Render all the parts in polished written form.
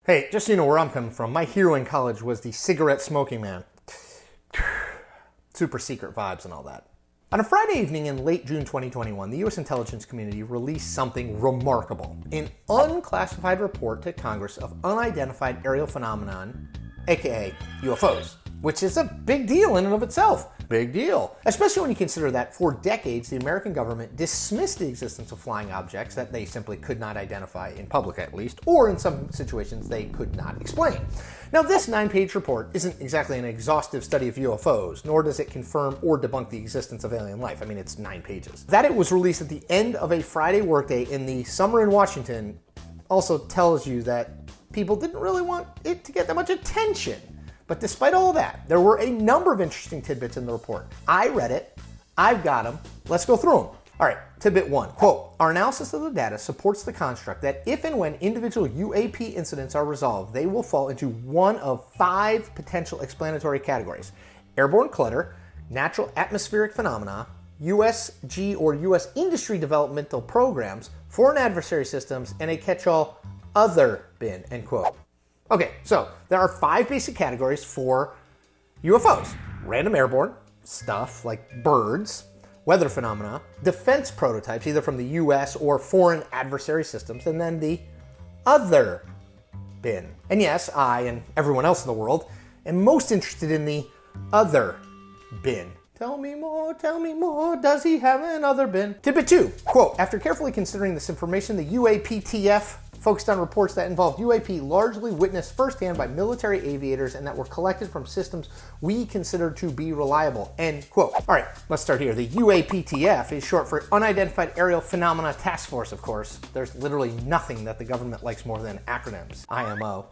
Hey, just so you know where I'm coming from, my hero in college was the cigarette smoking man. Super secret vibes and all that. On a Friday evening in late June 2021, the U.S. intelligence community released something remarkable. An unclassified report to Congress of unidentified aerial phenomenon, aka UFOs, which is a big deal in and of itself. Big deal. Especially when you consider that for decades, the American government dismissed the existence of flying objects that they simply could not identify, in public at least, or in some situations they could not explain. Now, this 9-page report isn't exactly an exhaustive study of UFOs, nor does it confirm or debunk the existence of alien life. I mean, it's 9 pages. That it was released at the end of a Friday workday in the summer in Washington also tells you that people didn't really want it to get that much attention. But despite all of that, there were a number of interesting tidbits in the report. I read it. I've got them. Let's go through them. All right, tidbit 1, quote, our analysis of the data supports the construct that if and when individual UAP incidents are resolved, they will fall into one of 5 potential explanatory categories: airborne clutter, natural atmospheric phenomena, USG or US industry developmental programs, foreign adversary systems, and a catch-all other bin, end quote. Okay, so there are 5 basic categories for UFOs. Random airborne, stuff like birds, weather phenomena, defense prototypes, either from the US or foreign adversary systems, and then the other bin. And yes, I and everyone else in the world am most interested in the other bin. Tell me more, does he have another bin? Tidbit 2, quote, after carefully considering this information, the UAPTF focused on reports that involved UAP largely witnessed firsthand by military aviators and that were collected from systems we consider to be reliable, end quote. All right, let's start here. The UAPTF is short for Unidentified Aerial Phenomena Task Force, of course. There's literally nothing that the government likes more than acronyms. IMO.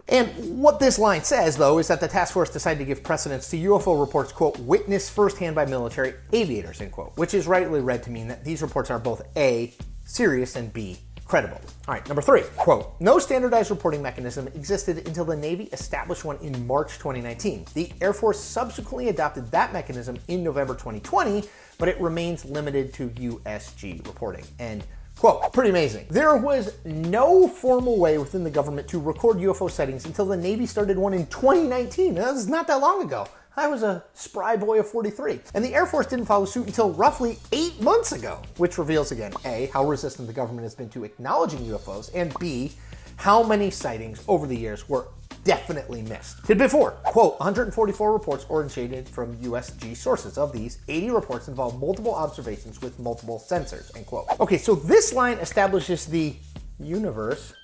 And what this line says, though, is that the task force decided to give precedence to UFO reports, quote, witnessed firsthand by military aviators, end quote, which is rightly read to mean that these reports are both A, serious, and B, credible. All right, number 3, quote, no standardized reporting mechanism existed until the Navy established one in March 2019. The Air Force subsequently adopted that mechanism in November 2020, but it remains limited to USG reporting, end quote. Pretty amazing. There was no formal way within the government to record UFO sightings until the Navy started one in 2019. That was not that long ago. I was a spry boy of 43. And the Air Force didn't follow suit until roughly 8 months ago, which reveals again, A, how resistant the government has been to acknowledging UFOs, and B, how many sightings over the years were definitely missed. Tidbit 4, quote, 144 reports originated from USG sources. Of these, 80 reports involve multiple observations with multiple sensors, end quote. Okay, so this line establishes the universe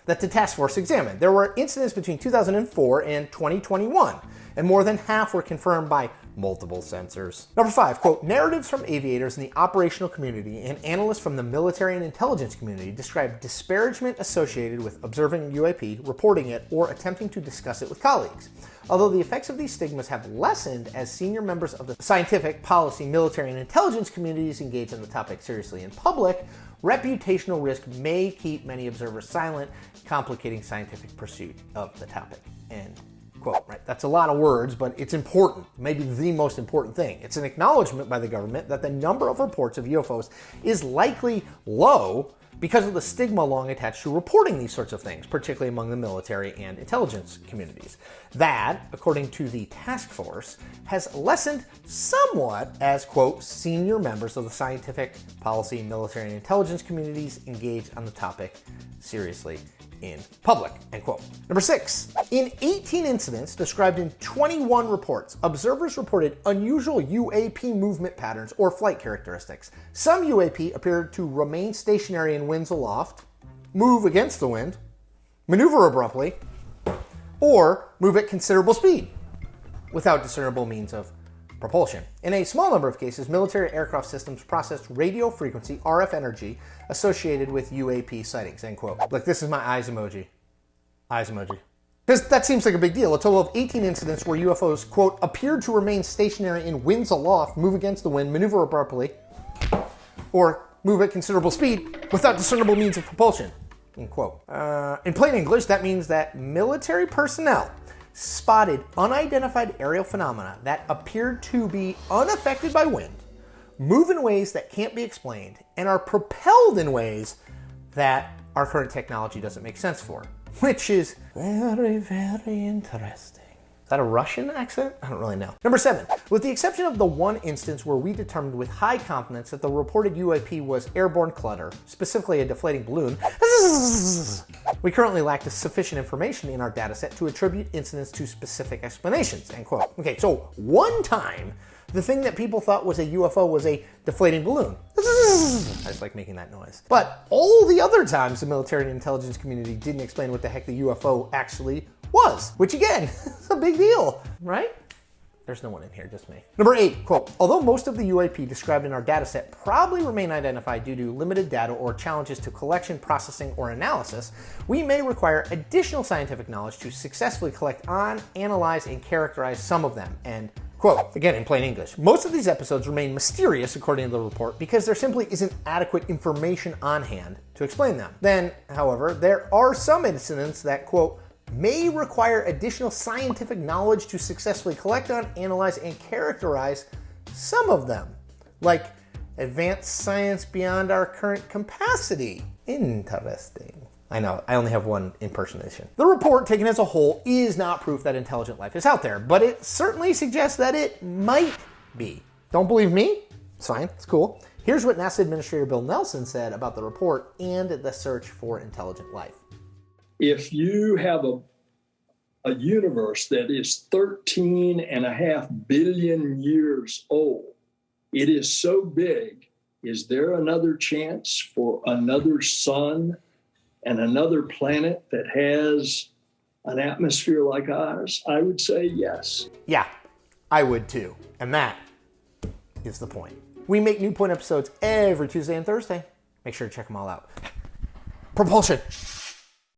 that the task force examined. There were incidents between 2004 and 2021, and more than half were confirmed by multiple sensors. Number 5, quote, narratives from aviators in the operational community and analysts from the military and intelligence community describe disparagement associated with observing UAP, reporting it, or attempting to discuss it with colleagues. Although the effects of these stigmas have lessened as senior members of the scientific, policy, military, and intelligence communities engage in the topic seriously in public, reputational risk may keep many observers silent, complicating scientific pursuit of the topic, end quote. Right, that's a lot of words, but it's important, maybe the most important thing. It's an acknowledgement by the government that the number of reports of UFOs is likely low because of the stigma long attached to reporting these sorts of things, particularly among the military and intelligence communities. That, according to the task force, has lessened somewhat as, quote, senior members of the scientific, policy, military, and intelligence communities engage on the topic seriously in public, end quote. Number 6, in 18 incidents described in 21 reports, observers reported unusual UAP movement patterns or flight characteristics. Some UAP appeared to remain stationary in winds aloft, move against the wind, maneuver abruptly, or move at considerable speed without discernible means of propulsion. In a small number of cases, military aircraft systems processed radio frequency, RF energy, associated with UAP sightings, end quote. Look, this is my eyes emoji. Eyes emoji. Because that seems like a big deal. A total of 18 incidents where UFOs, quote, appeared to remain stationary in winds aloft, move against the wind, maneuver abruptly, or move at considerable speed without discernible means of propulsion, end quote. In plain English, that means that military personnel spotted unidentified aerial phenomena that appeared to be unaffected by wind, move in ways that can't be explained, and are propelled in ways that our current technology doesn't make sense for. which is very, very interesting. Is that a Russian accent? I don't really know. Number 7, with the exception of the one instance where we determined with high confidence that the reported UAP was airborne clutter, specifically a deflating balloon, we currently lack sufficient information in our data set to attribute incidents to specific explanations, end quote. Okay, so one time, the thing that people thought was a UFO was a deflating balloon. I just like making that noise. But all the other times the military and intelligence community didn't explain what the heck the UFO actually was, which again, is a big deal, right? There's no one in here, just me. Number 8, quote, although most of the UAP described in our data set probably remain identified due to limited data or challenges to collection, processing, or analysis, we may require additional scientific knowledge to successfully collect on, analyze, and characterize some of them, and quote, again in plain English, most of these episodes remain mysterious according to the report because there simply isn't adequate information on hand to explain them. Then, however, there are some incidents that, quote, may require additional scientific knowledge to successfully collect on, analyze, and characterize some of them, like advanced science beyond our current capacity. Interesting. I know, I only have one impersonation. The report, taken as a whole, is not proof that intelligent life is out there, but it certainly suggests that it might be. Don't believe me? It's fine, it's cool. Here's what NASA Administrator Bill Nelson said about the report and the search for intelligent life. If you have a universe that is 13.5 billion years old, it is so big, is there another chance for another sun and another planet that has an atmosphere like ours? I would say yes. Yeah, I would too. And that is the point. We make New Point episodes every Tuesday and Thursday. Make sure to check them all out. Propulsion.